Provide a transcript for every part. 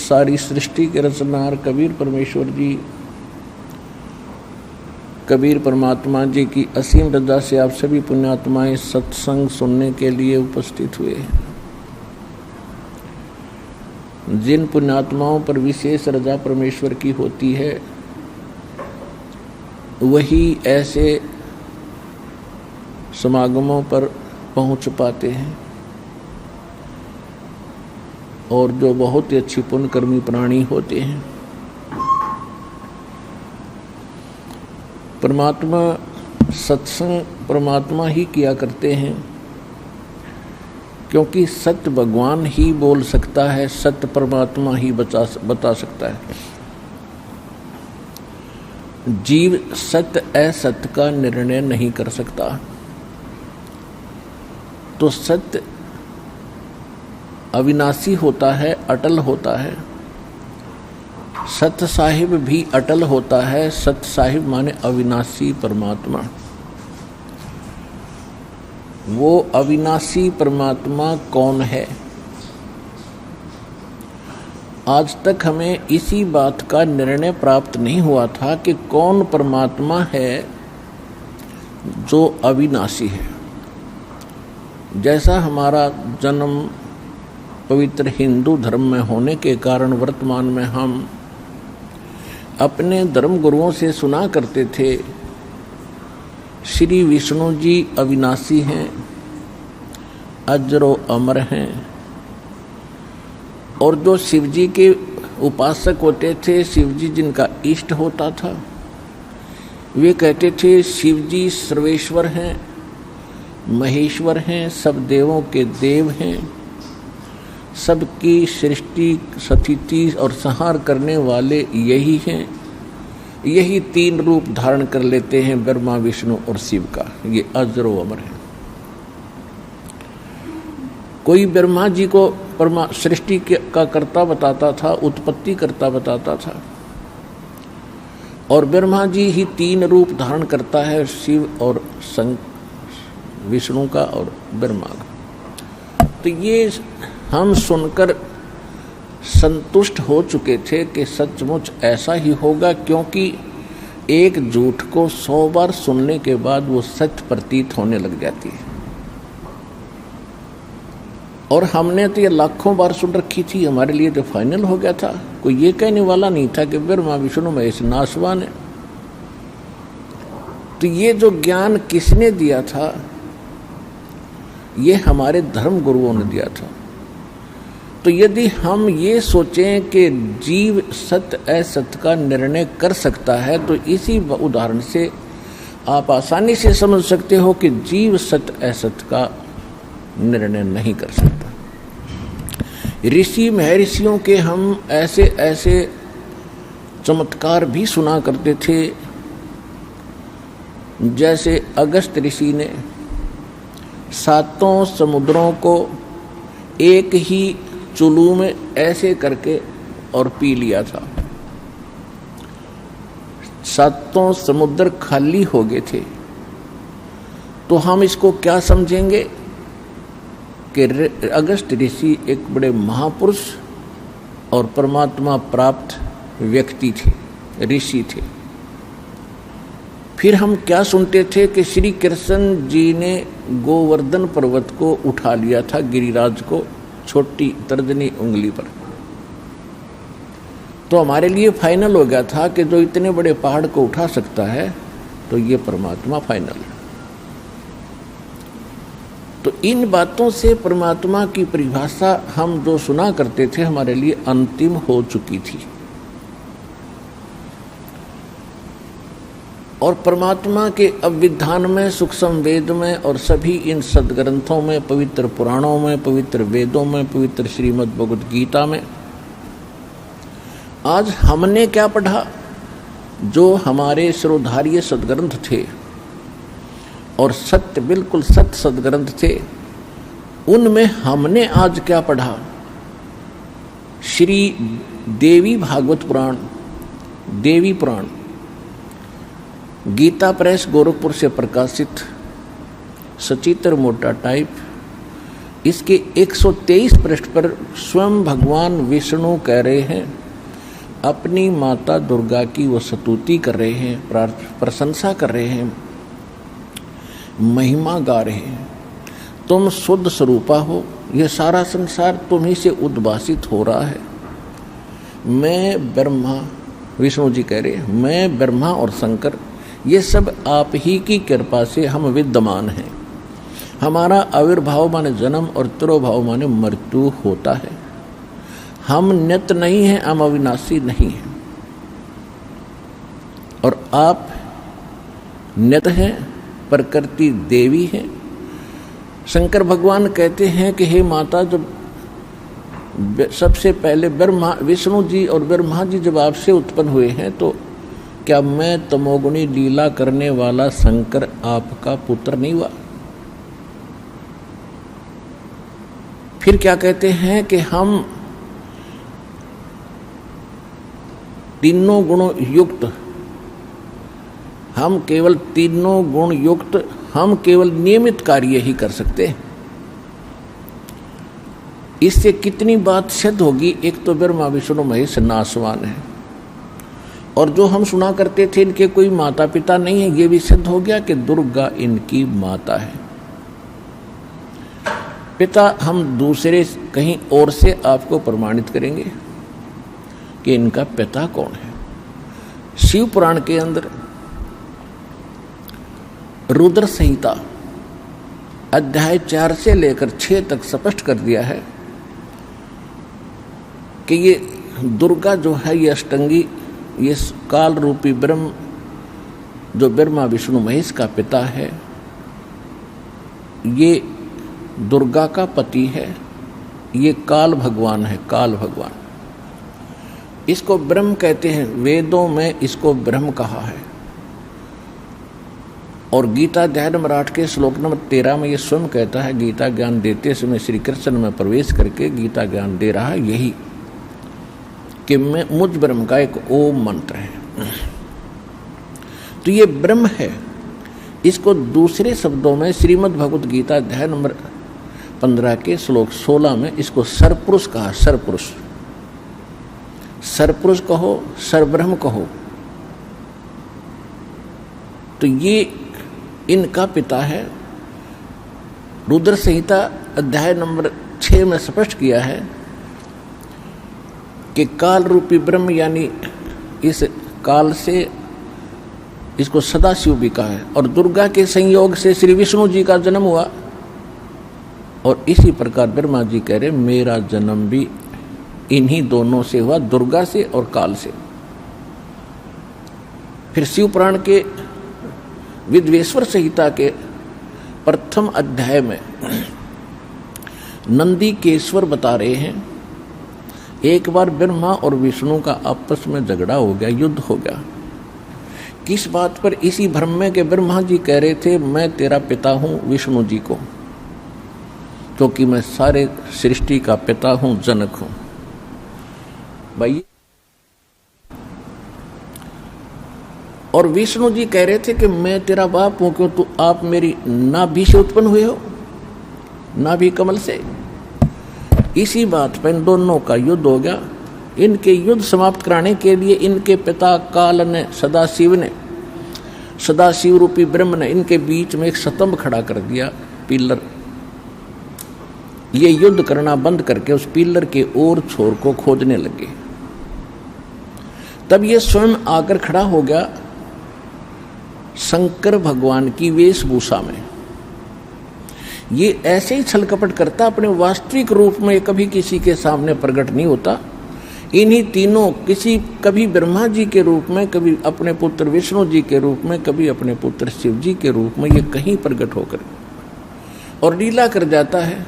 सारी सृष्टि के रचनार कबीर परमेश्वर जी, कबीर परमात्मा जी की असीम रजा से आप सभी पुण्यात्माएं सत्संग सुनने के लिए उपस्थित हुए हैं। जिन पुण्यात्माओं पर विशेष रजा परमेश्वर की होती है वही ऐसे समागमों पर पहुंच पाते हैं, और जो बहुत ही अच्छी पुण्यकर्मी प्राणी होते हैं। परमात्मा सत्संग परमात्मा ही किया करते हैं, क्योंकि सत्य भगवान ही बोल सकता है, सत्य परमात्मा ही बता सकता है। जीव सत्य असत्य का निर्णय नहीं कर सकता, तो सत्य अविनाशी होता है, अटल होता है। सत्य साहिब भी अटल होता है। सत्य साहिब माने अविनाशी परमात्मा। वो अविनाशी परमात्मा कौन है? आज तक हमें इसी बात का निर्णय प्राप्त नहीं हुआ था कि कौन परमात्मा है जो अविनाशी है। जैसा हमारा जन्म पवित्र हिंदू धर्म में होने के कारण वर्तमान में हम अपने धर्म गुरुओं से सुना करते थे, श्री विष्णु जी अविनाशी हैं, अजरो अमर हैं। और जो शिव जी के उपासक होते थे, शिव जी जिनका इष्ट होता था, वे कहते थे शिव जी सर्वेश्वर हैं, महेश्वर हैं, सब देवों के देव हैं, सबकी सृष्टि स्थिति और संहार करने वाले यही हैं। यही तीन रूप धारण कर लेते हैं, ब्रह्मा विष्णु और शिव का। ये अजरो अमर है। कोई ब्रह्मा जी को सृष्टि का कर्ता बताता था, उत्पत्ति कर्ता बताता था, और ब्रह्मा जी ही तीन रूप धारण करता है, शिव और विष्णु का और ब्रह्मा का। तो ये हम सुनकर संतुष्ट हो चुके थे कि सचमुच ऐसा ही होगा, क्योंकि एक झूठ को 100 बार सुनने के बाद वो सत्य प्रतीत होने लग जाती है। और हमने तो ये लाखों बार सुन रखी थी, हमारे लिए तो फाइनल हो गया था। कोई ये कहने वाला नहीं था कि ब्रह्मा विष्णु महेश नासवान है। तो ये जो ज्ञान किसने दिया था? ये हमारे धर्म गुरुओं ने दिया था। तो यदि हम ये सोचें कि जीव सत्य असत्य का निर्णय कर सकता है, तो इसी उदाहरण से आप आसानी से समझ सकते हो कि जीव सत्य असत्य का निर्णय नहीं कर सकता। ऋषि महर्षियों के हम ऐसे ऐसे चमत्कार भी सुना करते थे, जैसे अगस्त ऋषि ने 7 समुद्रों को एक ही चुल्लू में ऐसे करके और पी लिया था। 7 समुद्र खाली हो गए थे। तो हम इसको क्या समझेंगे कि अगस्त ऋषि एक बड़े महापुरुष और परमात्मा प्राप्त व्यक्ति थे, ऋषि थे। फिर हम क्या सुनते थे कि श्री कृष्ण जी ने गोवर्धन पर्वत को उठा लिया था, गिरिराज को, छोटी तर्जनी उंगली पर। तो हमारे लिए फाइनल हो गया था कि जो इतने बड़े पहाड़ को उठा सकता है तो ये परमात्मा फाइनल है। तो इन बातों से परमात्मा की परिभाषा हम जो सुना करते थे हमारे लिए अंतिम हो चुकी थी। और परमात्मा के अभिधान में, सूक्ष्म वेद में और सभी इन सदग्रंथों में, पवित्र पुराणों में, पवित्र वेदों में, पवित्र श्रीमद् भगवद गीता में आज हमने क्या पढ़ा? जो हमारे शिरोधार्य सदग्रंथ थे और सत्य, बिल्कुल सत्य सदग्रंथ थे, उनमें हमने आज क्या पढ़ा? श्री देवी भागवत पुराण, देवी पुराण, गीता प्रेस गोरखपुर से प्रकाशित, सचित्र मोटा टाइप, इसके 123 पृष्ठ पर स्वयं भगवान विष्णु कह रहे हैं, अपनी माता दुर्गा की वो स्तुति कर रहे हैं, प्रशंसा कर रहे हैं, महिमा गा रहे हैं। तुम शुद्ध स्वरूपा हो, यह सारा संसार तुम्ही से उद्भासित हो रहा है। मैं ब्रह्मा, विष्णु जी कह रहे हैं, मैं ब्रह्मा और शंकर ये सब आप ही की कृपा से हम विद्यमान हैं। हमारा आविर्भाव माने जन्म और तिरोभाव माने मृत्यु होता है। हम नित्य नहीं हैं, हम अविनाशी नहीं हैं, और आप नित्य हैं, प्रकृति देवी है। शंकर भगवान कहते हैं कि हे माता, जब सबसे पहले ब्रह्मा, विष्णु जी और ब्रह्मा जी जब आपसे उत्पन्न हुए हैं, तो क्या मैं तमोगुणी लीला करने वाला शंकर आपका पुत्र नहीं हुआ? फिर क्या कहते हैं कि हम तीनों गुणों युक्त, हम केवल तीनों गुण युक्त, हम केवल नियमित कार्य ही कर सकते हैं। इससे कितनी बात सिद्ध होगी? एक तो ब्रह्मा विष्णु महेश नासवान है, और जो हम सुना करते थे इनके कोई माता पिता नहीं है, ये भी सिद्ध हो गया कि दुर्गा इनकी माता है। पिता हम दूसरे कहीं और से आपको प्रमाणित करेंगे कि इनका पिता कौन है। शिव पुराण के अंदर रुद्र संहिता अध्याय 4 से लेकर 6 तक स्पष्ट कर दिया है कि ये दुर्गा जो है, ये अष्टंगी, ये काल रूपी ब्रह्म जो ब्रह्मा विष्णु महेश का पिता है, ये दुर्गा का पति है, ये काल भगवान है, काल भगवान। इसको ब्रह्म कहते हैं, वेदों में इसको ब्रह्म कहा है। और गीता अध्याय नंबर 8 के श्लोक नंबर 13 में ये स्वयं कहता है, गीता ज्ञान देते समय श्री कृष्ण में प्रवेश करके गीता ज्ञान दे रहा है यही कि मैं मुझ ब्रह्म का एक ओम मंत्र है। तो ये ब्रह्म है। इसको दूसरे शब्दों में श्रीमद् भगवत गीता अध्याय नंबर 15 के श्लोक 16 में इसको सरपुरुष कहा। सरपुरुष, सरपुरुष कहो, सरब्रह्म कहो। तो ये इनका पिता है। रुद्र संहिता अध्याय नंबर 6 में स्पष्ट किया है कि काल रूपी ब्रह्म, यानी इस काल से इसको सदाशिव भी कहा है, और दुर्गा के संयोग से श्री विष्णु जी का जन्म हुआ। और इसी प्रकार ब्रह्मा जी कह रहे मेरा जन्म भी इन्हीं दोनों से हुआ, दुर्गा से और काल से। फिर शिव पुराण के विद्वेश्वर संहिता के प्रथम अध्याय में नंदीकेश्वर बता रहे हैं, एक बार ब्रह्मा और विष्णु का आपस में झगड़ा हो गया, युद्ध हो गया। किस बात पर? इसी भ्रम में कि ब्रह्मा जी कह रहे थे मैं तेरा पिता हूं विष्णु जी को, क्योंकि मैं सारे सृष्टि का पिता हूं, जनक हूं। भाई, और विष्णु जी कह रहे थे कि मैं तेरा बाप हूं, क्यों तू आप मेरी नाभि से उत्पन्न हुए हो, नाभि कमल से। इसी बात पर इन दोनों का युद्ध हो गया। इनके युद्ध समाप्त कराने के लिए इनके पिता काल ने, सदाशिव रूपी ब्रह्म ने इनके बीच में एक स्तंभ खड़ा कर दिया, पिलर। ये युद्ध करना बंद करके उस पिलर के और छोर को खोदने लगे। तब ये स्वयं आकर खड़ा हो गया शंकर भगवान की वेशभूषा में। ये ऐसे ही छल कपट करता, अपने वास्तविक रूप में कभी किसी के सामने प्रकट नहीं होता। इन्हीं तीनों, कभी ब्रह्मा जी के रूप में, कभी अपने पुत्र विष्णु जी के रूप में, कभी अपने पुत्र शिव जी के रूप में, ये कहीं प्रकट होकर और लीला कर जाता है।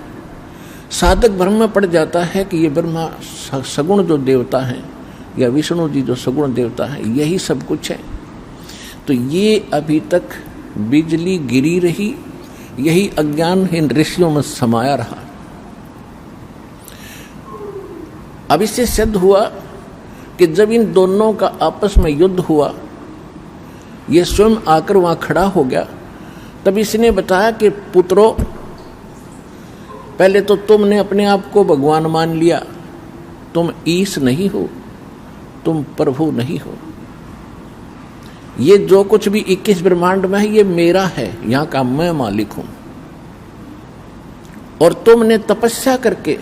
साधक भ्रम में पड़ जाता है कि ये ब्रह्मा सगुण जो देवता हैं या विष्णु जी जो सगुण देवता हैं, यही सब कुछ है। तो ये अभी तक बिजली गिरी रही, यही अज्ञान इन ऋषियों में समाया रहा। अब इससे सिद्ध हुआ कि जब इन दोनों का आपस में युद्ध हुआ, ये स्वयं आकर वहां खड़ा हो गया। तब इसने बताया कि पुत्रों, पहले तो तुमने अपने आप को भगवान मान लिया। तुम ईश नहीं हो, तुम प्रभु नहीं हो। ये जो कुछ भी 21 ब्रह्मांड में है ये मेरा है, यहां का मैं मालिक हूं। और तुमने तपस्या करके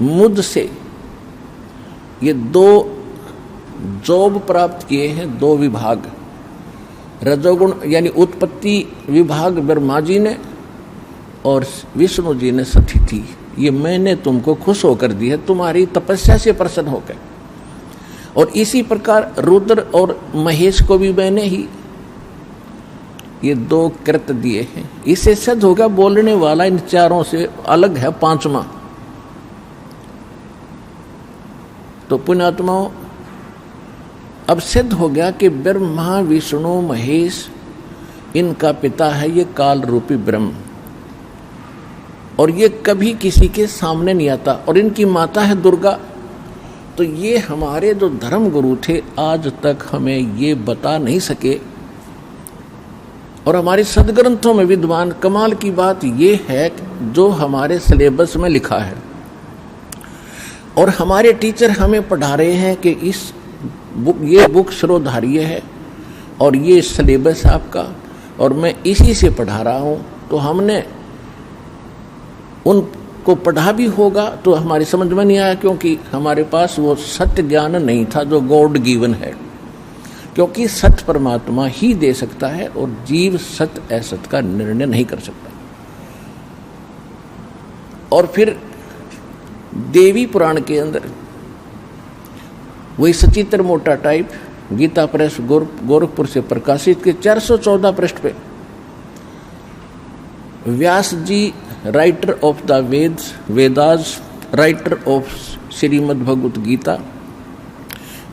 मुझसे ये 2 जॉब प्राप्त किए हैं, 2 विभाग। रजोगुण यानी उत्पत्ति विभाग ब्रह्मा जी ने और विष्णु जी ने सतिथि, ये मैंने तुमको खुश होकर दी है, तुम्हारी तपस्या से प्रसन्न होकर। और इसी प्रकार रुद्र और महेश को भी मैंने ही ये 2 कृत दिए हैं। इससे सिद्ध होगा बोलने वाला इन 4 से अलग है 5वां। तो पुण्यात्माओं, अब सिद्ध हो गया कि ब्रह्मा विष्णु महेश इनका पिता है ये काल रूपी ब्रह्म, और ये कभी किसी के सामने नहीं आता। और इनकी माता है दुर्गा। तो ये हमारे जो धर्म गुरु थे आज तक हमें ये बता नहीं सके। और हमारे सदग्रंथों में विद्वान, कमाल की बात ये है जो हमारे सिलेबस में लिखा है और हमारे टीचर हमें पढ़ा रहे हैं कि ये बुक श्रोधार्य है और ये सिलेबस आपका, और मैं इसी से पढ़ा रहा हूँ। तो हमने उनको पढ़ा भी होगा तो हमारी समझ में नहीं आया, क्योंकि हमारे पास वो सत्य ज्ञान नहीं था जो गॉड गिवन है। क्योंकि सत्य परमात्मा ही दे सकता है और जीव सत्य असत्य का निर्णय नहीं कर सकता। और फिर देवी पुराण के अंदर वही सचित्र मोटा टाइप गीता प्रेस गोरखपुर से प्रकाशित के 414 पृष्ठ पे Vyas ji, writer of the Vedas, writer of Shrimad Bhagavad Gita,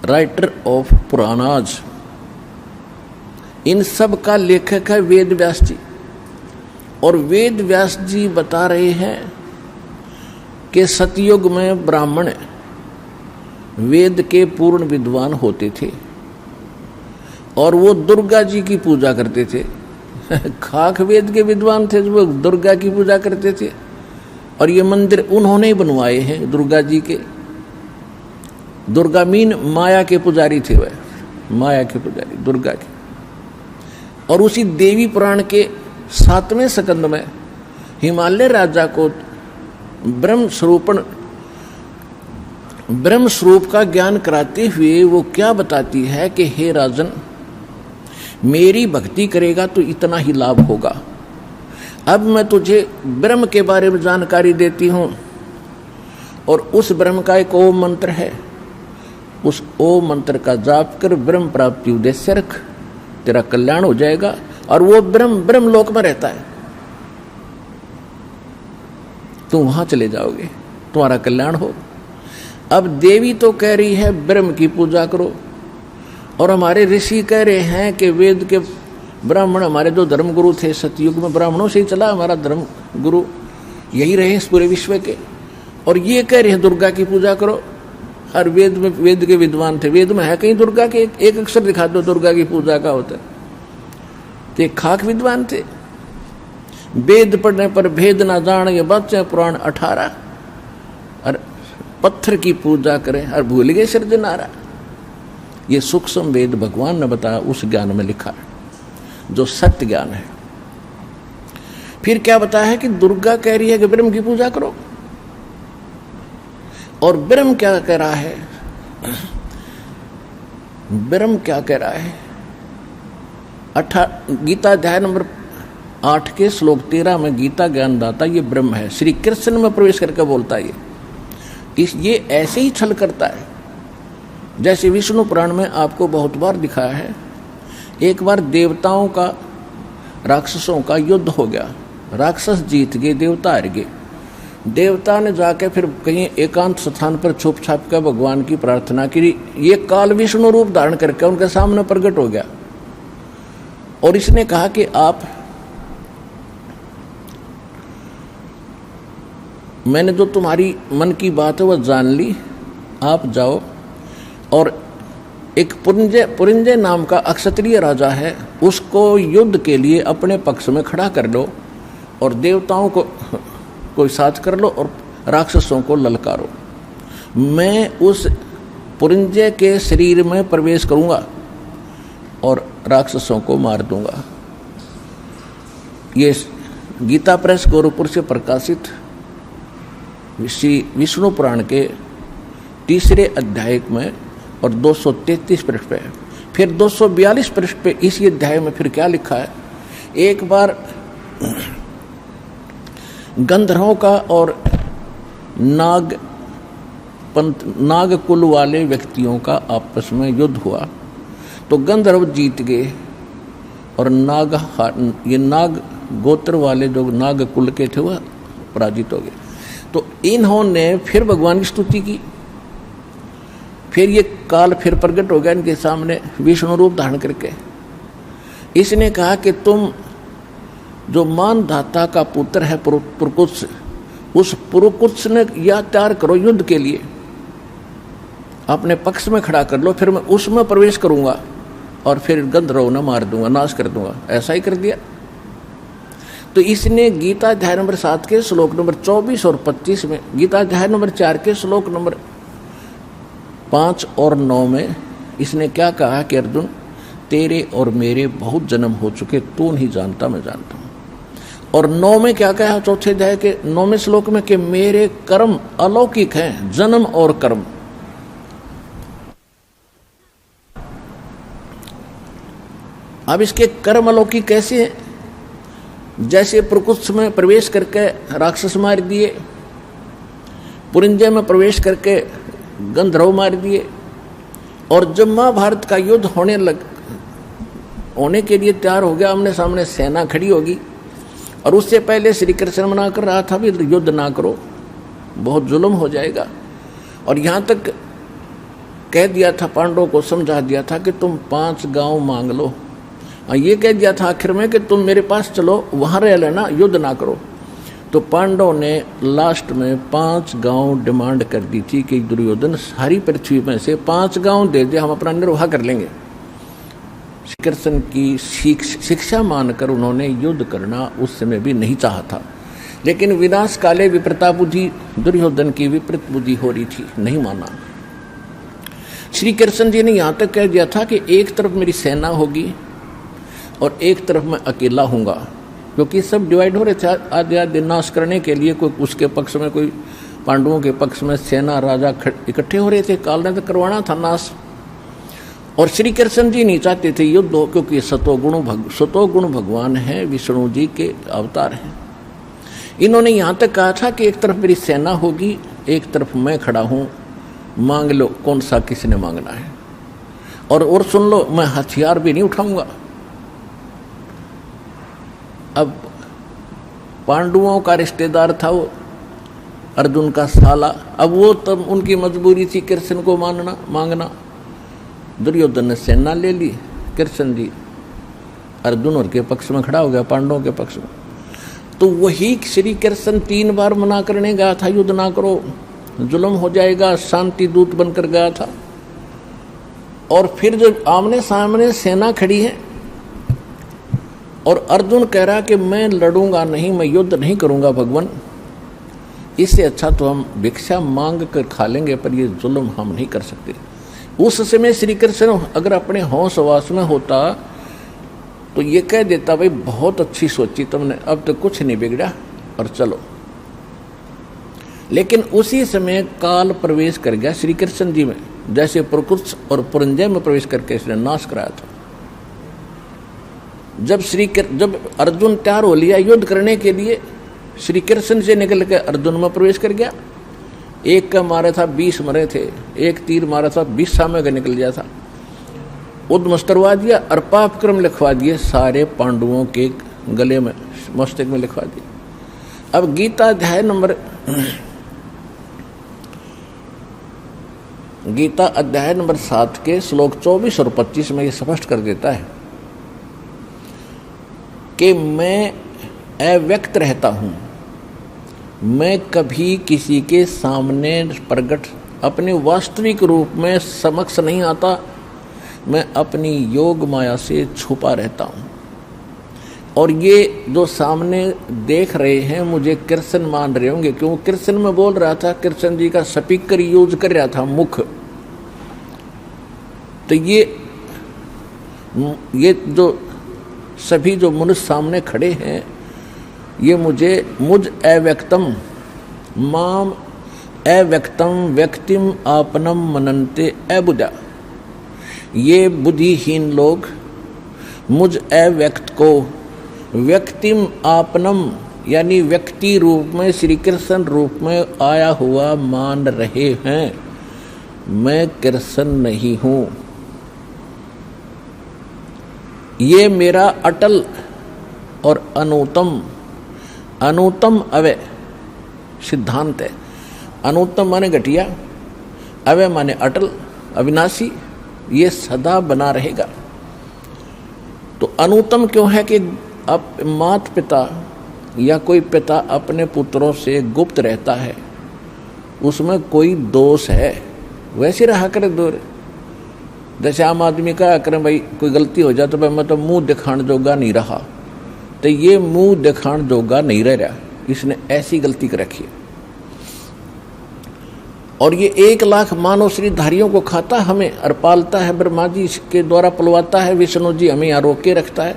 writer of Puranas, इन सब का लेखक है वेद व्यास जी। और वेद व्यास जी बता रहे हैं कि सतयुग में ब्राह्मण वेद के पूर्ण विद्वान होते थे और वो दुर्गा जी की पूजा करते थे। खाक वेद के विद्वान थे, वो दुर्गा की पूजा करते थे। और ये मंदिर उन्होंने ही बनवाए हैं दुर्गा जी के। दुर्गा मीन माया के पुजारी थे, वह माया के पुजारी दुर्गा के। और उसी देवी पुराण के 7वें स्कंद में हिमालय राजा को ब्रह्म स्वरूप का ज्ञान कराते हुए वो क्या बताती है कि हे राजन, मेरी भक्ति करेगा तो इतना ही लाभ होगा। अब मैं तुझे ब्रह्म के बारे में जानकारी देती हूं। और उस ब्रह्म का एक ओम मंत्र है, उस ओम मंत्र का जाप कर ब्रह्म प्राप्ति उद्देश्य रख, तेरा कल्याण हो जाएगा। और वो ब्रह्म लोक में रहता है, तुम वहां चले जाओगे, तुम्हारा कल्याण हो। अब देवी तो कह रही है ब्रह्म की पूजा करो, और हमारे ऋषि कह रहे हैं कि वेद के ब्राह्मण, हमारे जो धर्म गुरु थे सतयुग में ब्राह्मणों से ही चला हमारा धर्म गुरु, यही रहे इस पूरे विश्व के। और ये कह रहे हैं दुर्गा की पूजा करो। हर वेद के विद्वान थे, वेद में है कहीं दुर्गा के एक अक्षर दिखा दो दुर्गा की पूजा का होता है। तो एक खाक विद्वान थे। वेद पढ़ने पर भेद ना जान, ये बच्चे पुराण 18। और पत्थर की पूजा करें और भूल गए सिरजनारा। ये सूक्ष्म वेद भगवान ने बताया, उस ज्ञान में लिखा है जो सत्य ज्ञान है। फिर क्या बताया है कि दुर्गा कह रही है कि ब्रह्म की पूजा करो, और ब्रह्म क्या कह रहा है? ब्रह्म क्या कह रहा है? गीता अध्याय नंबर 8 के श्लोक 13 में गीता ज्ञानदाता ये ब्रह्म है, श्री कृष्ण में प्रवेश करके बोलता है। ये ऐसे ही छल करता है जैसे विष्णु पुराण में आपको बहुत बार दिखाया है। एक बार देवताओं का राक्षसों का युद्ध हो गया, राक्षस जीत गए, देवता हार गए। देवता ने जाके फिर कहीं एकांत स्थान पर छुप छाप कर भगवान की प्रार्थना की। ये काल विष्णु रूप धारण करके उनके सामने प्रकट हो गया और इसने कहा कि आप, मैंने जो तुम्हारी मन की बात है वह जान ली, आप जाओ और एक पुरिंजय नाम का अक्षत्रिय राजा है, उसको युद्ध के लिए अपने पक्ष में खड़ा कर लो और देवताओं को को साथ कर लो और राक्षसों को ललकारो। मैं उस पुरंजय के शरीर में प्रवेश करूंगा और राक्षसों को मार दूंगा। ये गीता प्रेस गोरखपुर से प्रकाशित श्री विष्णु पुराण के तीसरे अध्याय में और 233 पृष्ठ पे है। फिर 242 पृष्ठ पे इसी अध्याय में फिर क्या लिखा है, एक बार गंधर्वों का और नाग कुल वाले व्यक्तियों का आपस में युद्ध हुआ तो गंधर्व जीत गए और नाग गोत्र वाले जो नाग कुल के थे वह पराजित हो गए। तो इन्होंने फिर भगवान की स्तुति की। फिर ये काल फिर प्रकट हो गया इनके सामने विष्णु रूप धारण करके। इसने कहा कि तुम जो मानधाता का पुत्र है पुरुकुत्स, उस पुरुकुत्स ने या तैयार करो युद्ध के लिए, अपने पक्ष में खड़ा कर लो, फिर मैं उसमें प्रवेश करूंगा और फिर गंधर्वों ने मार दूंगा, नाश कर दूंगा। ऐसा ही कर दिया। तो इसने गीता अध्याय नंबर 7 के श्लोक नंबर 24 और 25 में, गीता अध्याय नंबर 4 के श्लोक नंबर 5 और 9 में इसने क्या कहा कि अर्जुन तेरे और मेरे बहुत जन्म हो चुके, तू नहीं जानता मैं जानता हूं। और 9 में क्या कहा, चौथे अध्याय के 9वें श्लोक में कि मेरे कर्म अलौकिक हैं, जन्म और कर्म। अब इसके कर्म अलौकिक कैसे हैं? जैसे प्रकुत्स में प्रवेश करके राक्षस मार दिए, पुरंजय में प्रवेश करके गंधर्व मार दिए, और जब महाभारत का युद्ध होने के लिए तैयार हो गया, आमने सामने सेना खड़ी होगी, और उससे पहले श्री कृष्ण मना कर रहा था भी युद्ध ना करो, बहुत जुल्म हो जाएगा। और यहाँ तक कह दिया था, पांडवों को समझा दिया था कि तुम 5 गांव मांग लो। ये कह दिया था आखिर में कि तुम मेरे पास चलो, वहां रह लेना, युद्ध ना करो। तो पांडवों ने लास्ट में 5 गांव डिमांड कर दी थी कि दुर्योधन सारी पृथ्वी में से 5 गांव दे दे, हम अपना निर्वाह कर लेंगे। श्री कृष्ण की शिक्षा मानकर उन्होंने युद्ध करना उस समय भी नहीं चाहा था, लेकिन विनाश काले विपरीता बुद्धि, दुर्योधन की विपरीत बुद्धि हो रही थी, नहीं माना। श्री कृष्ण जी ने यहाँ तक कह दिया था कि एक तरफ मेरी सेना होगी और एक तरफ मैं अकेला हूँगा, क्योंकि सब डिवाइड हो रहे थे आधे आधे नाश करने के लिए। कोई उसके पक्ष में, कोई पांडवों के पक्ष में सेना राजा इकट्ठे हो रहे थे, काल ने तो करवाना था नाश। और श्री कृष्ण जी नहीं चाहते थे युद्ध हो, क्योंकि सतोगुण भगवान है, विष्णु जी के अवतार हैं। इन्होंने यहाँ तक कहा था कि एक तरफ मेरी सेना होगी, एक तरफ मैं खड़ा हूँ, मांग लो कौन सा किसने मांगना है। और सुन लो, मैं हथियार भी नहीं उठाऊंगा। अब पांडवों का रिश्तेदार था वो अर्जुन का साला, अब वो तब उनकी मजबूरी थी कृष्ण को मांगना। दुर्योधन ने सेना ले ली, कृष्ण जी अर्जुन और के पक्ष में खड़ा हो गया, पांडवों के पक्ष में। तो वही श्री कृष्ण 3 बार मना करने गया था, युद्ध ना करो, जुल्म हो जाएगा, शांति दूत बनकर गया था। और फिर जब आमने सामने सेना खड़ी है और अर्जुन कह रहा कि मैं लड़ूंगा नहीं, मैं युद्ध नहीं करूंगा भगवान, इससे अच्छा तो हम भिक्षा मांग कर खा लेंगे, पर ये जुल्म हम नहीं कर सकते। उस समय श्री कृष्ण अगर अपने होश वास में होता तो ये कह देता, भाई बहुत अच्छी सोची तुमने, अब तो कुछ नहीं बिगड़ा और चलो। लेकिन उसी समय काल प्रवेश कर गया श्री कृष्ण जी में, जैसे प्रकुत्स और पुरंजय में प्रवेश करके इसने नाश कराया था। जब अर्जुन तैयार हो लिया युद्ध करने के लिए, श्री कृष्ण से निकल के अर्जुन में प्रवेश कर गया। एक का मारा था 20 मरे थे, एक तीर मारा था 20 सामने का निकल गया था, उद्मस करवा दिया और पाप क्रम लिखवा दिए सारे पांडवों के गले में, मस्तक में लिखवा दिए। अब गीता अध्याय नंबर 7 के श्लोक 24 और 25 में ये स्पष्ट कर देता है कि मैं अव्यक्त रहता हूं, मैं कभी किसी के सामने प्रकट अपने वास्तविक रूप में समक्ष नहीं आता, मैं अपनी योग माया से छुपा रहता हूं। और ये जो सामने देख रहे हैं मुझे कृष्ण मान रहे होंगे, क्यों कृष्ण में बोल रहा था, कृष्ण जी का स्पीकर यूज कर रहा था, मुख। तो ये जो सभी जो मनुष्य सामने खड़े हैं, ये मुझ अव्यक्तम माम अव्यक्तम व्यक्तिम आपनम मनन्ते अबुधा, ये बुद्धिहीन लोग मुझ अव्यक्त को व्यक्तिम आपनम यानी व्यक्ति रूप में श्री कृष्ण रूप में आया हुआ मान रहे हैं। मैं कृष्ण नहीं हूं। ये मेरा अटल और अनुतम अवय सिद्धांत है। अनुतम माने घटिया, अवय माने अटल अविनाशी, ये सदा बना रहेगा। तो अनुतम क्यों है कि अब माता पिता या कोई पिता अपने पुत्रों से गुप्त रहता है, उसमें कोई दोष है, वैसे रहा करे दूर। जैसे आम आदमी का करें भाई कोई गलती हो जाए तो भाई मैं तो मुंह दिखाने जोगा नहीं रहा, तो ये मुंह दिखाने जोगा नहीं रह रहा, इसने ऐसी गलती कर रखी है। और ये 1 लाख मानव श्रीधारियों को खाता हमें और पालता है, ब्रह्मा जी के द्वारा पलवाता है, विष्णु जी हमें यहाँ रोक के रखता है,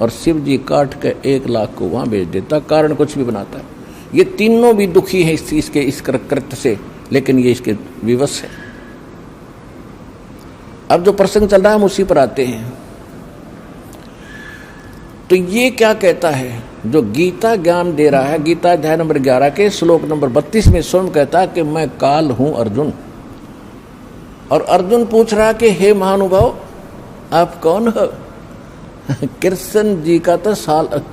और शिव जी काट के 1 लाख को वहाँ भेज देता, कारण कुछ भी बनाता है। ये तीनों भी दुखी हैं इस कृत्य से, लेकिन ये इसके विवश है। अब जो प्रसंग चल रहा है हम उसी पर आते हैं। तो ये क्या कहता है, जो गीता ज्ञान दे रहा है, गीता अध्याय नंबर 11 के श्लोक नंबर 32 में स्वयं कहता है कि मैं काल हूं अर्जुन। और अर्जुन पूछ रहा कि हे महानुभाव आप कौन हो? कृष्ण जी का तो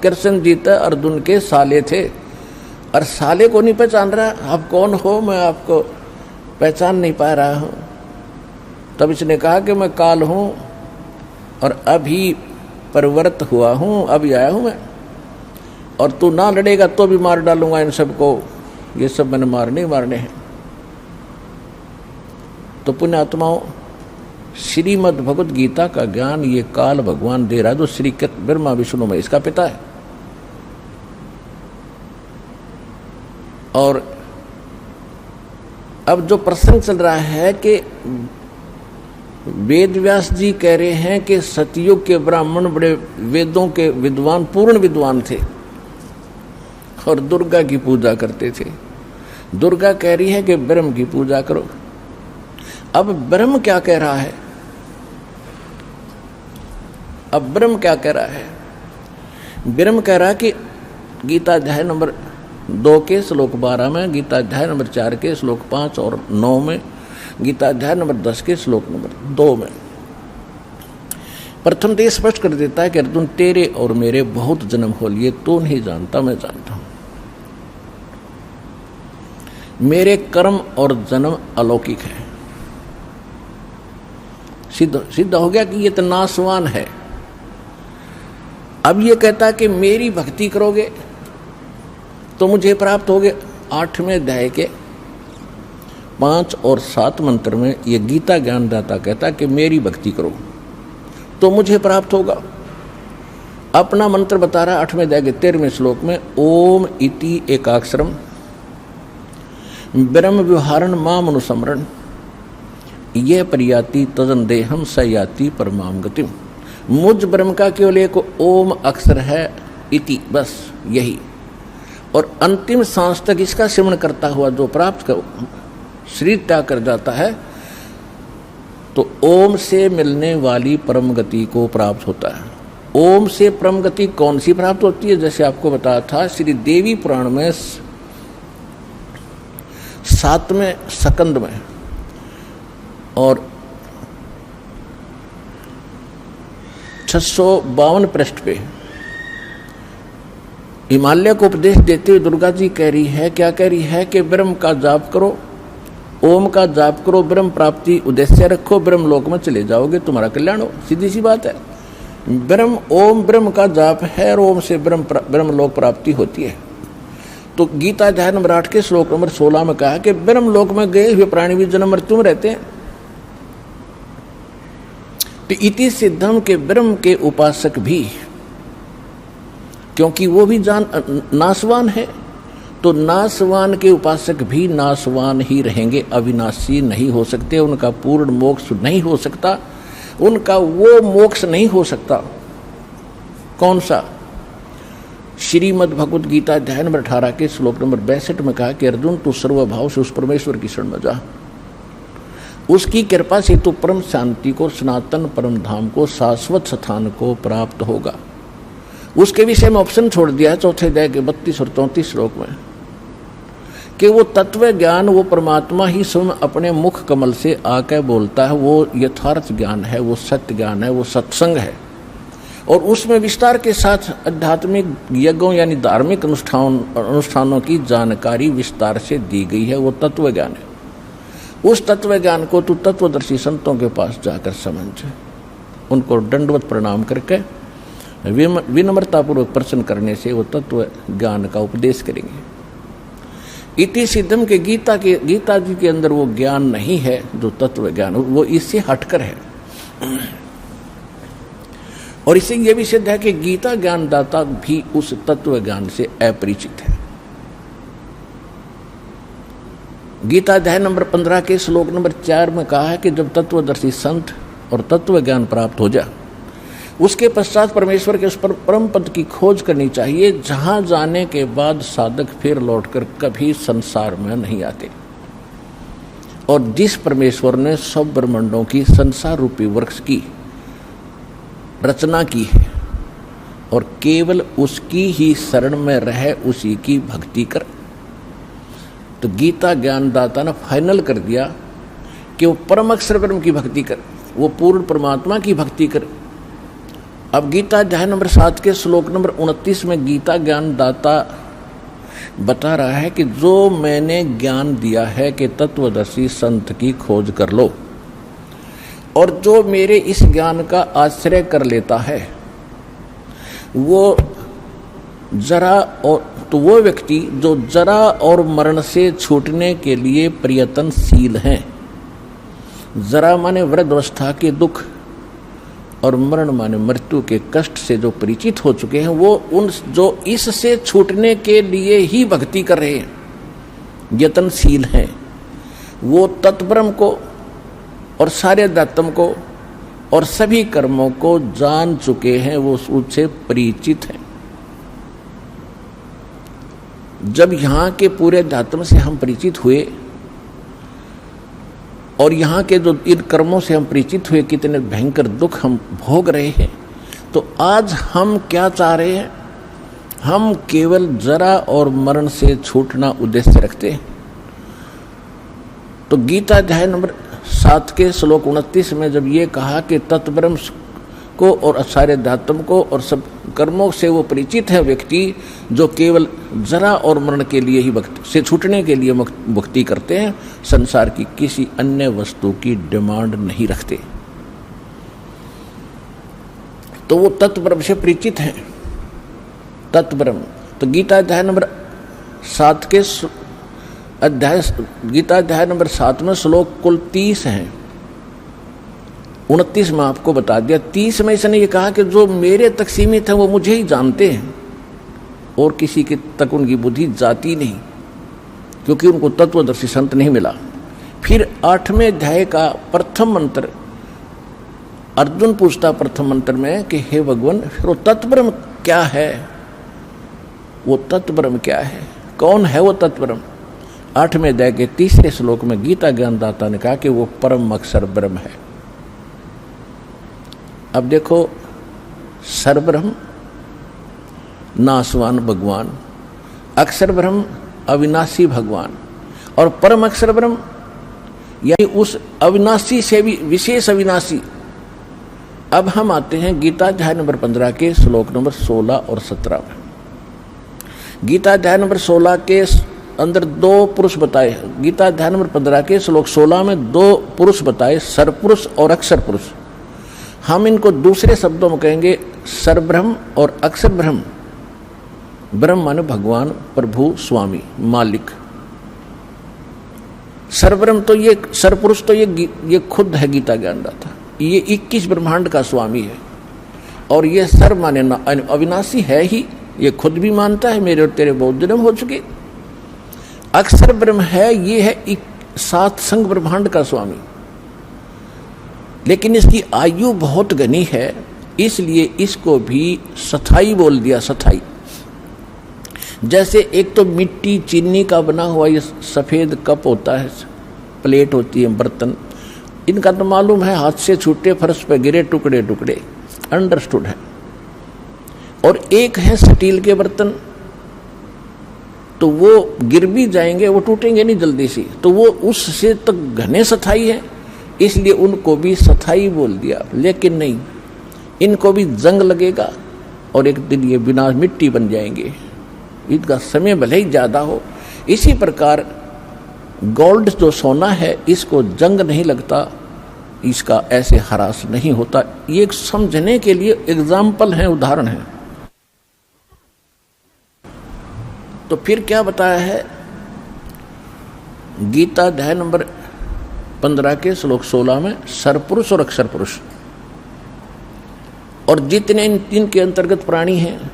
कृष्ण जी तो अर्जुन के साले थे, और साले को नहीं पहचान रहा, आप कौन हो? मैं आपको पहचान नहीं पा रहा हूं। तब इसने कहा कि मैं काल हूं और अभी परिवर्त हुआ हूं, अभी आया हूं मैं, और तू ना लड़ेगा तो भी मार डालूंगा इन सबको, ये सब मैंने मारने हैं। तो पुण्यात्माओं, श्रीमद् भगवद गीता का ज्ञान ये काल भगवान दे रहा है, जो श्री ब्रह्मा विष्णु में इसका पिता है। और अब जो प्रसंग चल रहा है कि वेद व्यास जी कह रहे हैं कि सतयुग के ब्राह्मण बड़े वेदों के विद्वान, पूर्ण विद्वान थे और दुर्गा की पूजा करते थे। दुर्गा कह रही है कि ब्रह्म की पूजा करो। अब ब्रह्म क्या कह रहा है? अब ब्रह्म क्या कह रहा है? ब्रह्म कह रहा है कि गीता अध्याय नंबर 2 के श्लोक 12 में, गीता अध्याय नंबर 4 के श्लोक 5 और 9 में, गीता अध्याय नंबर 10 के श्लोक नंबर 2 में प्रथम तो स्पष्ट कर देता है कि अर्जुन तेरे और मेरे बहुत जन्म हो लिए, तू नहीं जानता मैं जानता हूं। मेरे कर्म और जन्म अलौकिक है। सिद्ध हो गया कि ये तो नाशवान है। अब ये कहता है कि मेरी भक्ति करोगे तो मुझे प्राप्त होगे। 8वें अध्याय के 5 और 7 मंत्र में ये गीता ज्ञानदाता कहता है कि मेरी भक्ति करो तो मुझे प्राप्त होगा। अपना मंत्र बता रहा है 8वें अध्याय के 13वें श्लोक में, ओम इति एकाक्षरम ब्रह्म व्यवहारण माम अनुसमरण यह परियाति तदन देहम स याति परमाम गतिम। मुझ ब्रह्म का केवल एक ओम अक्षर है, इति, बस यही, और अंतिम सांस तक इसका सिमरण करता हुआ जो प्राप्त कर शरीर त्याग कर जाता है तो ओम से मिलने वाली परम गति को प्राप्त होता है। ओम से परम गति कौन सी प्राप्त होती है? जैसे आपको बताया था श्री देवी पुराण में 7वें स्कंद में और 652 पृष्ठ पे हिमालय को उपदेश देते हुए दुर्गा जी कह रही है, क्या कह रही है कि ब्रह्म का जाप करो, ओम का जाप करो, ब्रह्म प्राप्ति उद्देश्य रखो, ब्रह्म लोक में चले जाओगे, तुम्हारा कल्याण हो। सीधी सी बात है। ब्रह्म ओम ब्रह्म का जाप है और ओम से ब्रह्म लोक प्राप्ति होती है। तो गीता अध्याय नंबर 8 के श्लोक नंबर 16 में कहा कि ब्रह्म लोक में गए हुए प्राणी भी जन्म मृत्यु में रहते हैं। तो इति सिद्धम के ब्रह्म के उपासक भी क्योंकि वो भी नाशवान है। तो नाशवान के उपासक भी नाशवान ही रहेंगे, अविनाशी नहीं हो सकते, उनका पूर्ण मोक्ष नहीं हो सकता, उनका वो मोक्ष नहीं हो सकता। कौन सा? श्रीमद् भगवद गीता अध्याय नंबर 18 के श्लोक नंबर 62 में कहा कि अर्जुन तू सर्वभाव से उस परमेश्वर की शरण में जा, उसकी कृपा से तू परम शांति को, सनातन परम धाम को, शाश्वत स्थान को प्राप्त होगा। उसके विषय में ऑप्शन छोड़ दिया है चौथे अध्याय के 32 और 34 श्लोक में कि वो तत्व ज्ञान, वो परमात्मा ही स्वयं अपने मुख कमल से आकर बोलता है, वो यथार्थ ज्ञान है, वो सत्य ज्ञान है, वो सत्संग है। और उसमें विस्तार के साथ आध्यात्मिक यज्ञों यानी धार्मिक अनुष्ठानों की जानकारी विस्तार से दी गई है, वो तत्व ज्ञान है। उस तत्व ज्ञान को तू तत्वदर्शी संतों के पास जाकर समझ, उनको दंडवत प्रणाम करके विनम्रतापूर्वक प्रश्न करने से वो तत्व ज्ञान का उपदेश करेंगे। इति सिद्धम के गीता जी के अंदर वो ज्ञान नहीं है जो तत्व ज्ञान, वो इससे हटकर है। और इससे यह भी सिद्ध है कि गीता ज्ञानदाता भी उस तत्व ज्ञान से अपरिचित है। गीता अध्याय नंबर 15 के श्लोक नंबर 4 में कहा है कि जब तत्वदर्शी संत और तत्व ज्ञान प्राप्त हो जाए, उसके पश्चात परमेश्वर के उस पर परम पद की खोज करनी चाहिए, जहां जाने के बाद साधक फिर लौटकर कभी संसार में नहीं आते। और जिस परमेश्वर ने सब ब्रह्मांडों की संसार रूपी वृक्ष की रचना की है और केवल उसकी ही शरण में रह उसी की भक्ति कर, तो गीता ज्ञानदाता ने फाइनल कर दिया कि वो परम अक्षर ब्रह्म की भक्ति कर, वो पूर्ण परमात्मा की भक्ति कर। अब गीता अध्याय नंबर 7 के श्लोक नंबर 29 में गीता ज्ञानदाता बता रहा है कि जो मैंने ज्ञान दिया है कि तत्वदर्शी संत की खोज कर लो, और जो मेरे इस ज्ञान का आश्रय कर लेता है वो वो व्यक्ति जो जरा और मरण से छूटने के लिए प्रयत्नशील हैं। जरा माने वृद्धावस्था के दुख और मरण माने मृत्यु के कष्ट से जो परिचित हो चुके हैं, वो जो इससे छूटने के लिए ही भक्ति कर रहे हैं, यत्नशील हैं, वो तत्ब्रह्म को और सारे दातम को और सभी कर्मों को जान चुके हैं, वो उससे परिचित हैं। जब यहाँ के पूरे दातम से हम परिचित हुए और यहाँ के जो इन कर्मों से हम परिचित हुए, कितने भयंकर दुख हम भोग रहे हैं, तो आज हम क्या चाह रहे हैं? हम केवल जरा और मरण से छूटना उद्देश्य रखते हैं। तो गीता अध्याय नंबर 7 के श्लोक 29 में जब ये कहा कि तत्ब्रह्म को और सारे धातम को और सब कर्मों से वो परिचित है व्यक्ति जो केवल जरा और मरण के लिए ही भक्ति से छूटने के लिए भक्ति करते हैं, संसार की किसी अन्य वस्तु की डिमांड नहीं रखते, तो वो तत्ब्रह्म से परिचित हैं। तत्ब्रह्म तो गीता अध्याय नंबर 7 के गीता अध्याय नंबर 7 में श्लोक कुल 30 हैं। 29 में आपको बता दिया। 30 में इसने ये कहा कि जो मेरे तक सीमित है वो मुझे ही जानते हैं और किसी के तक उनकी बुद्धि जाती नहीं, क्योंकि उनको तत्वदर्शी संत नहीं मिला। फिर 8वें अध्याय का प्रथम मंत्र अर्जुन पूछता प्रथम मंत्र में कि हे भगवान, फिर वो तत्ब्रह्म क्या है? वो तत्ब्रह्म क्या है? कौन है वो तत्ब्रह्म? 8वें अध्याय के 3 श्लोक में गीता ज्ञानदाता ने कहा कि वो परम अक्षर ब्रह्म है। अब देखो, सरब्रह्म नाशवान भगवान, अक्षर ब्रह्म अविनाशी भगवान, और परम अक्षर ब्रह्म यानी उस अविनाशी से भी विशेष अविनाशी। अब हम आते हैं गीता अध्याय नंबर 15 के श्लोक नंबर 16 और 17 में। गीता अध्याय नंबर 16 के अंदर 2 पुरुष बताए। गीता अध्याय नंबर 15 के श्लोक 16 में 2 पुरुष बताए, सरपुरुष और अक्षर पुरुष। हम इनको दूसरे शब्दों में कहेंगे सरब्रह्म और अक्षर ब्रह्म। ब्रह्म माने भगवान, प्रभु, स्वामी, मालिक। सरब्रह्म तो ये सरपुरुष तो ये खुद है गीता ज्ञानदाता, ये 21 ब्रह्मांड का स्वामी है। और ये सर माने अविनाशी है ही, ये खुद भी मानता है मेरे और तेरे बहुत जन्म हो चुके। अक्षर ब्रह्म है, ये है सात संग ब्रह्मांड का स्वामी, लेकिन इसकी आयु बहुत घनी है, इसलिए इसको भी सथाई बोल दिया। सथाई जैसे एक तो मिट्टी चीनी का बना हुआ ये सफ़ेद कप होता है, प्लेट होती है, बर्तन, इनका तो मालूम है हाथ से छूटे फर्श पे गिरे टुकड़े टुकड़े, अंडरस्टूड है। और एक है स्टील के बर्तन, तो वो गिर भी जाएंगे, वो टूटेंगे नहीं जल्दी से, तो वो उससे तो घने सथाई है, इसलिए उनको भी सथाई बोल दिया। लेकिन नहीं, इनको भी जंग लगेगा और एक दिन ये बिना मिट्टी बन जाएंगे, इनका समय भले ही ज़्यादा हो। इसी प्रकार गोल्ड जो सोना है, इसको जंग नहीं लगता, इसका ऐसे हरास नहीं होता। ये एक समझने के लिए एग्जाम्पल है, उदाहरण है। तो फिर क्या बताया है गीता अध्याय नंबर 15 के श्लोक 16 में, सरपुरुष और अक्षर पुरुष, और जितने इनके अंतर्गत प्राणी हैं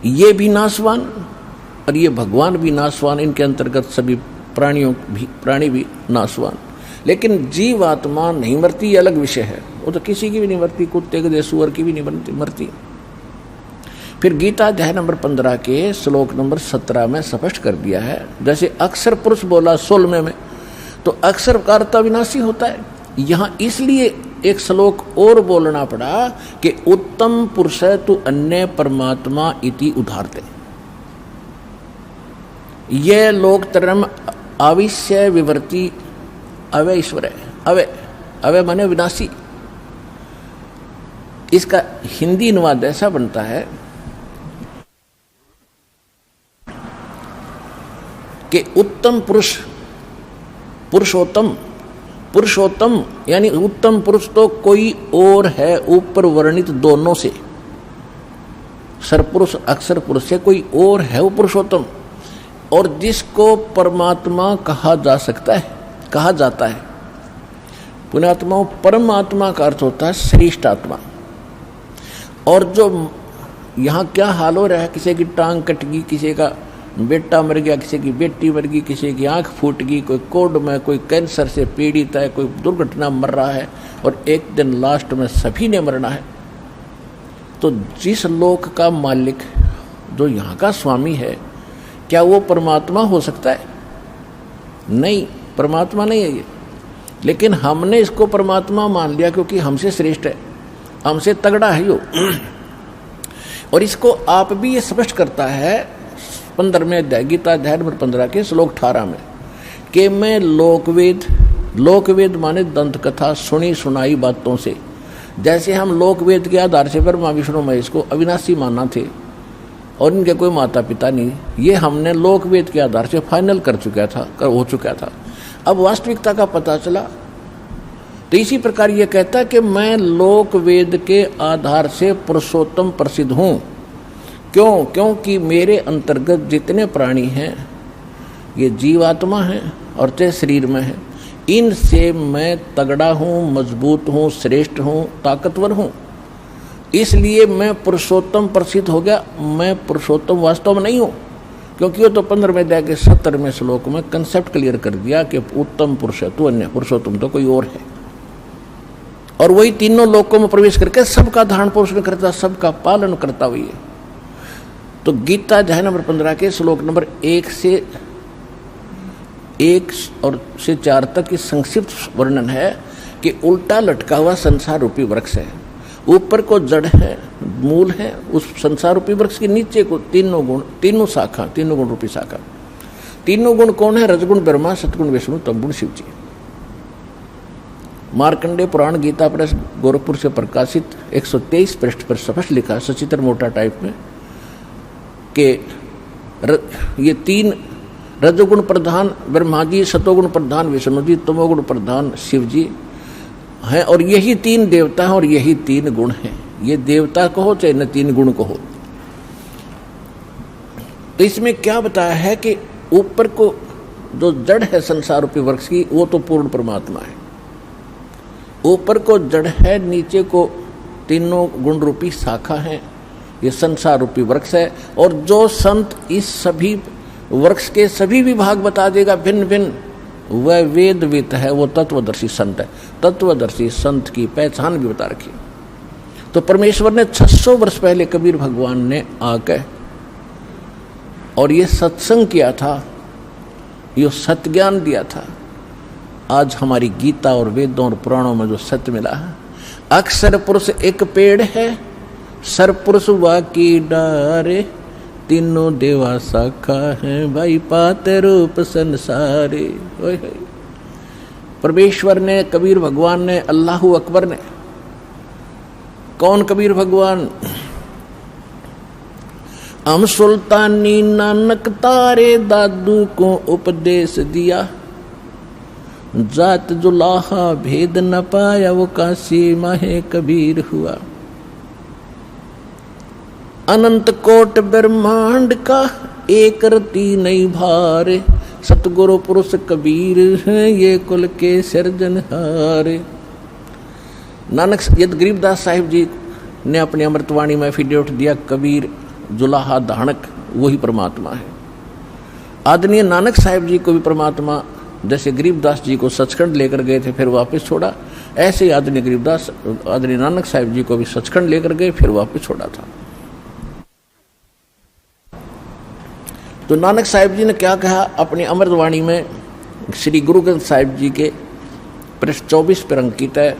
ये भी नाशवान और ये भगवान भी नाशवान, इनके अंतर्गत सभी प्राणी भी नाशवान। लेकिन जीव आत्मा नहीं मरती, ये अलग विषय है, वो तो किसी की भी नहीं मरती, कुत्ते के सुअर की भी नहीं मरती। फिर गीता अध्याय नंबर 15 के श्लोक नंबर 17 में स्पष्ट कर दिया है, जैसे अक्षर पुरुष बोला 16 में, तो अक्षर का अर्थ अविनाशी होता है। यहाँ इसलिए एक श्लोक और बोलना पड़ा कि उत्तम पुरुष तु अन्य परमात्मा इति उदाहरते। ये लोक तरम अविश्य विवर्ती अवय ईश्वर है। अवय माने विनाशी। इसका हिंदी अनुवाद ऐसा बनता है कि उत्तम पुरुष, पुरुषोत्तम यानी उत्तम पुरुष तो कोई और है ऊपर वर्णित दोनों से, सरपुरुष अक्षर पुरुष से कोई और है वो पुरुषोत्तम, और जिसको परमात्मा कहा जाता है। पुण्यात्मा परमात्मा का अर्थ होता है श्रेष्ठ आत्मा। और जो यहाँ क्या हाल हो रहा है, किसी की टांग कट गई, किसी का बेटा मर गया, किसी की बेटी मर गई, किसी की आंख फूट गई, कोई कोड में, कोई कैंसर से पीड़ित है, कोई दुर्घटना मर रहा है, और एक दिन लास्ट में सभी ने मरना है। तो जिस लोक का मालिक जो यहाँ का स्वामी है, क्या वो परमात्मा हो सकता है? नहीं, परमात्मा नहीं है ये। लेकिन हमने इसको परमात्मा मान लिया क्योंकि हमसे श्रेष्ठ है, हमसे तगड़ा है यो। और इसको आप भी ये स्पष्ट करता है 15वें अध्याय गीता अध्याय नंबर 15 के श्लोक 18 में कि मैं लोकवेद माने दंत कथा सुनी सुनाई बातों से, जैसे हम लोकवेद के आधार से ब्रह्मा विष्णु महेश को अविनाशी माना थे और इनके कोई माता पिता नहीं, ये हमने लोकवेद के आधार से फाइनल हो चुका था। अब वास्तविकता का पता चला, तो इसी प्रकार ये कहता है कि मैं लोकवेद के आधार से पुरुषोत्तम प्रसिद्ध हूँ। क्यों? क्योंकि मेरे अंतर्गत जितने प्राणी हैं ये जीवात्मा हैं और ते शरीर में है, इनसे मैं तगड़ा हूँ, मजबूत हूँ, श्रेष्ठ हूँ, ताकतवर हूँ, इसलिए मैं पुरुषोत्तम प्रसिद्ध हो गया। मैं पुरुषोत्तम वास्तव में नहीं हूँ, क्योंकि वो तो 15वें अध्याय के 70वें श्लोक में कंसेप्ट क्लियर कर दिया कि उत्तम पुरुष है तू, अन्य पुरुषोत्तम तो कोई और है। और वही तीनों लोकों में प्रवेश करके सबका धारण पोषण करता, सबका पालन करता हुई है। तो गीता अध्याय नंबर 15 के श्लोक नंबर 1 से 4 तक की संक्षिप्त वर्णन है कि उल्टा लटका हुआ संसार रूपी वृक्ष है, ऊपर को जड़ है, मूल है, उस संसार रूपी वृक्ष के नीचे को तीनों गुण रूपी शाखा। तीनों गुण कौन है? रजगुण ब्रह्मा, सतगुण विष्णु, तमगुण शिव जी। मार्कंडेय पुराण गीता प्रेस गोरखपुर से प्रकाशित 123 पृष्ठ पर स्पष्ट लिखा सचित्र मोटा टाइप में कि ये 3 रजोगुण प्रधान ब्रह्मा जी, सतोगुण प्रधान विष्णु जी, तमोगुण प्रधान शिव जी हैं, और यही 3 देवता हैं और यही 3 गुण हैं। ये देवता कहो चाहे न 3 गुण कहो। तो इसमें क्या बताया है कि ऊपर को जो जड़ है संसार रूपी वृक्ष की, वो तो पूर्ण परमात्मा है। ऊपर को जड़ है, नीचे को तीनों गुण रूपी शाखा है, ये संसार रूपी वृक्ष है। और जो संत इस सभी वृक्ष के सभी विभाग बता देगा भिन्न भिन्न, वह वेदवित है, वो तत्वदर्शी संत है। तत्वदर्शी संत की पहचान भी बता रखी। तो परमेश्वर ने 600 वर्ष पहले कबीर भगवान ने आकर और ये सत्संग किया था, ये सत्य ज्ञान दिया था। आज हमारी गीता और वेदों और पुराणों में जो सत्य मिला है, अक्षर पुरुष एक पेड़ है, सर पुरुष वाकी डारे, तीनों देवा शाखा है, भाई पाते रूप संसारे। परमेश्वर ने, कबीर भगवान ने, अल्लाहू अकबर ने। कौन कबीर भगवान? हम सुल्तानी नानक तारे दादू को उपदेश दिया, जात जुलाहा भेद न पाया, वो काशी माहे कबीर हुआ। अनंत कोट ब्रह्मांड का एक रति नहीं भारे, सतगुरु पुरुष कबीर है, ये कुल के सिरजनहारे। नानक यद गरीबदास साहिब जी ने अपनी अमृतवाणी में एफिडेविट दिया, कबीर जुलाहा धानक वही परमात्मा है। आदरणीय नानक साहिब जी को भी परमात्मा, जैसे गरीबदास जी को सचखंड लेकर गए थे फिर वापस छोड़ा, ऐसे ही आदरणीय गरीबदास, आदरणीय नानक साहिब जी को भी सचखंड लेकर गए फिर वापस छोड़ा था। तो नानक साहिब जी ने क्या कहा अपनी अमृतवाणी में? श्री गुरु ग्रंथ साहिब जी के पृष्ठ 24 पर अंकित है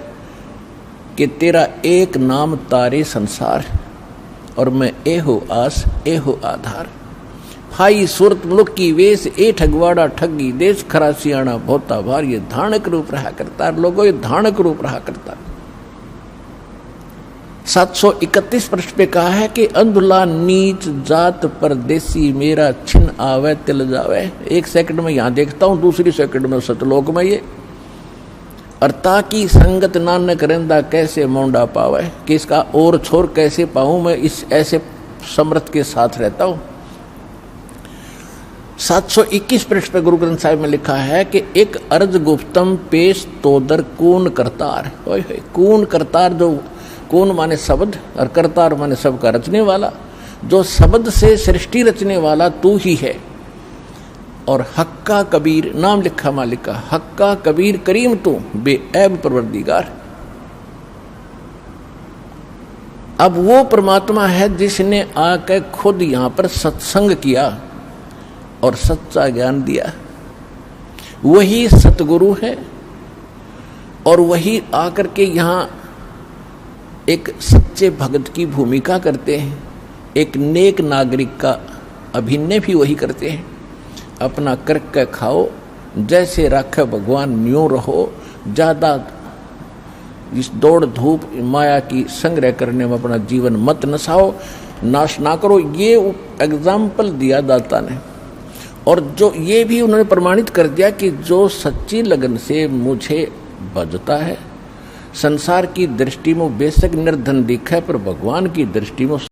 कि तेरा एक नाम तारे संसार, और मैं एहो आस एहो आधार। हाई सूरत मुल्क की वेश ए ठगवाड़ा ठगी, देश खरा सियाणा भोता भार, ये धानक रूप रहा करता। लोगों ये धानक रूप रहा करता। 731 पृष्ठ पे कहा है कि अंधुला नीच जात परदेसी, मेरा छिन आवे तिल जावे। एक सेकंड में यहां देखता हूं, दूसरी सेकंड में सतलोक में ये। और ताकि संगत नानक रंदा कैसे मोंडा पावे, कि इसका और छोर कैसे पाऊं मैं, इस ऐसे समर्थ के साथ रहता हूं। 721 पृष्ठ पे गुरु ग्रंथ साहिब में लिखा है कि एक अर्ज गुप्तम पेश तोदर कून करतार। कून करतार, जो कून माने शब्द और करतार माने सबका रचने वाला, जो शब्द से सृष्टि रचने वाला तू ही है। और हक्का कबीर, नाम लिखा मालिक का, हक्का कबीर करीम तू बेऐब परवरदिगार। अब वो परमात्मा है जिसने आकर खुद यहां पर सत्संग किया और सच्चा ज्ञान दिया। वही सतगुरु है और वही आकर के यहां एक सच्चे भगत की भूमिका करते हैं, एक नेक नागरिक का अभिनय भी वही करते हैं। अपना करके खाओ, जैसे रखे भगवान न्यों रहो, ज़्यादा इस दौड़ धूप माया की संग्रह करने में अपना जीवन मत नसाओ, नाश ना करो। ये एग्जाम्पल दिया दाता ने। और जो ये भी उन्होंने प्रमाणित कर दिया कि जो सच्ची लगन से मुझे भजता है, संसार की दृष्टि में बेशक निर्धन दिखा है, पर भगवान की दृष्टि में